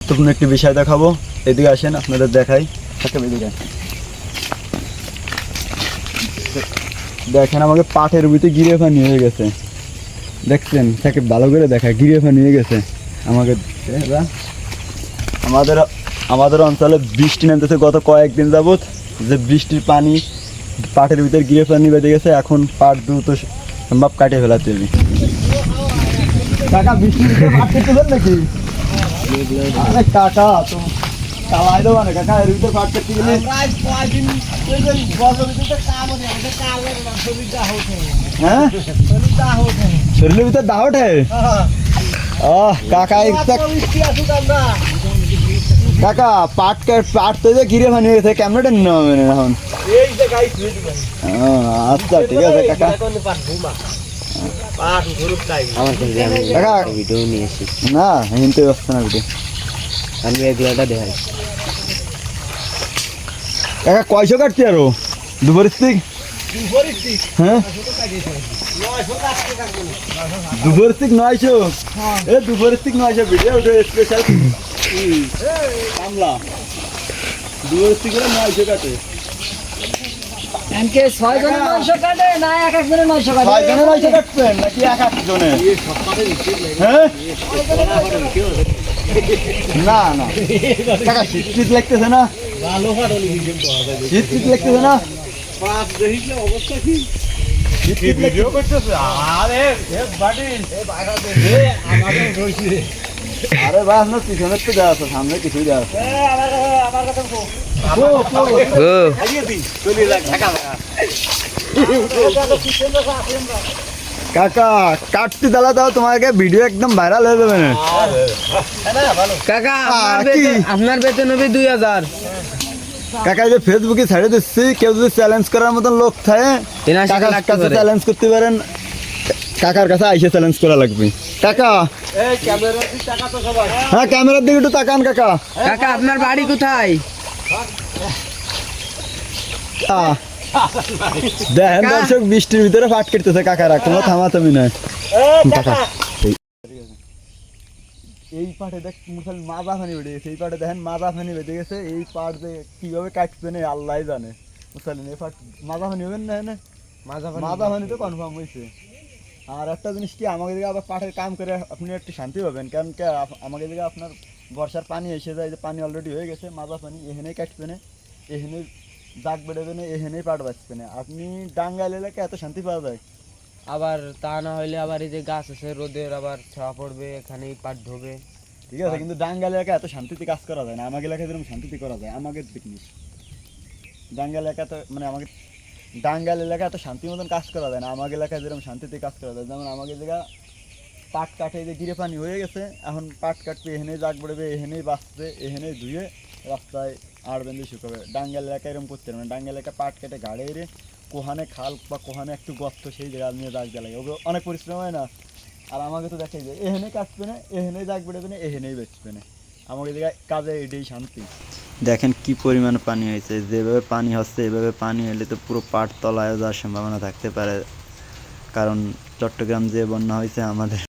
গুরুত্বপূর্ণ একটি বিষয় দেখাবো, এদিকে আসেন আপনাদের দেখাই। এদিকে দেখেন আমাকে পাটের ভিতরে গিরে পানি হয়ে গেছে, দেখছেন? তাকে ভালো করে দেখা, গিরে পানি হয়ে গেছে আমাকে। আমাদের আমাদের অঞ্চলে বৃষ্টি নামতেছে গত কয়েকদিন যাবত, যে বৃষ্টির পানি পাটের ভিতরে গিরে পানি বেঁধে গেছে। এখন পাট দ্রুত সম্ভব কাটিয়ে ফেলাতে হবে। কাকা বৃষ্টির ভিতরে পাট কেটেছেন নাকি? আরে কাকা তো চালাই দেবো না কাকা, এর ভিতরে পাট কেটে গেলে হ্যাঁ শরীরের ভিতরে দাহ ওঠে। কাকা কাকা পাট পাট তো যে গিরে পানি হয়ে গেছে, কেমন নেবে এখন? আচ্ছা ঠিক আছে কাকা। না হিনতে আসছে না ভিডিও, আমি এগুলোটা দেখাই। কাকা কয়শো কাটছি আরো দুপুর স্টিক? হ্যাঁ দুপুর স্টিক 900। এ দুপুর স্টিক 900 ভিডিও ওটা স্পেশাল কামলা। দুপুর স্টিক 900 কাটে। এমকে 6 জনের 900 কাটে না এক এক জনের 900 কাটে? 6 জনের 900 কাটছেন নাকি এক এক জনের? হ্যাঁ না না কাকা শীত লাগতেছে না? শীত লাগতেছে না? আরে ভাই আপনার পিছনে তো দেওয়া আছে, সামনে কিছুই দেওয়া আছে। কাকা কাটতে দালা দাও, তোমাকে ভিডিও একদম ভাইরাল হয়ে যাবে না কাকা কি? আপনার বেতন হবে 2000। কাকা যে ফেসবুকে ছেড়ে দিচ্ছি, কেউ যদি চ্যালেঞ্জ করার মতন লোক থাকে কাকার কাছে চ্যালেঞ্জ করতে পারেন। কাকার কাছে আইসে চ্যালেঞ্জ করা লাগবে। কাকা হ্যাঁ ক্যামেরার দিকে একটু তাকান কাকা। কাকা আপনার বাড়ি কোথায়? দেখেন দর্শক বৃষ্টির ভিতরে ফাট কেটেছে কাকারা, কোনো থামাথামি নয়। কাকা এই পাটে দেখ মুসল মাজা ফানি বেঁধে গেছে, এই পাটে দেখেন মাজা ফানি বেঁধে গেছে। এই পাট যে কিভাবে কাটবে না আল্লাহ জানে। মুসলিন এই পাট মাজা ফানি হবেন না, মাজা ফানি তো কনফার্ম হয়েছে। আর একটা জিনিস কি, আমাকে দিকে আবার পাটের কাম করে আপনি একটু শান্তি পাবেন, কারণ কি আমাকে দিকে আপনার বর্ষার পানি এসে যায়, যে পানি অলরেডি হয়ে গেছে, মাজা পানি এখানেই কাটবে না, এখানে দাগ বেড়েবে না, এখানেই পাট বাঁচবে না। আপনি ডাঙ্গাল এলাকায় এত শান্তি পাওয়া যায়। আবার তা না হইলে আবার এই যে গাছ আছে রোদের আবার ছায়া পড়বে, এখানেই পাট ঢোবে। ঠিক আছে, কিন্তু ডাঙ্গাল এলাকায় এত শান্তিতে কাজ করা যায় না। আমাকে এলাকায় যেরকম শান্তিতে করা যায়, আমাকে দেখিস ডাঙ্গাল এলাকাতে, মানে আমাকে ডাঙ্গাল এলাকায় এত শান্তির মতন কাজ করা যায় না। আমাকে এলাকায় যেরকম শান্তিতে কাজ করা যায়, যেমন আমাকে জায়গা পাট কাটে যে গিরে পানি হয়ে গেছে, এখন পাট কাটবে, এখানেই দাগ পড়বে, এখানেই বাঁচবে, এখানেই ধুয়ে রাস্তায় আর বেঁধে শুকাবে। ডাঙ্গাল এলাকায় এরকম করতে পারবে না। ডাঙ্গাল এলাকায় পাট কেটে গাড়ে এড়ে কোহানে খাল বা কোহানে একটু গর্ত, সেই জায়গা নিয়ে দাগ দেওয়া লাগে, ওগুলো অনেক পরিশ্রম হয় না। আর আমাকে তো দেখাই যায় এখানে কাটবে না, এখানেই দাগ বেড়েবে না, এখানেই বেচবে না। আমাকে জায়গায় কাজে এটাই শান্তি। দেখেন কি পরিমাণ পানি হয়েছে, যেভাবে পানি হচ্ছে এভাবে পানি হলে তো পুরো পাট তলায় যাওয়ার সম্ভাবনা থাকতে পারে, কারণ চট্টগ্রাম যে বন্যা হয়েছে আমাদের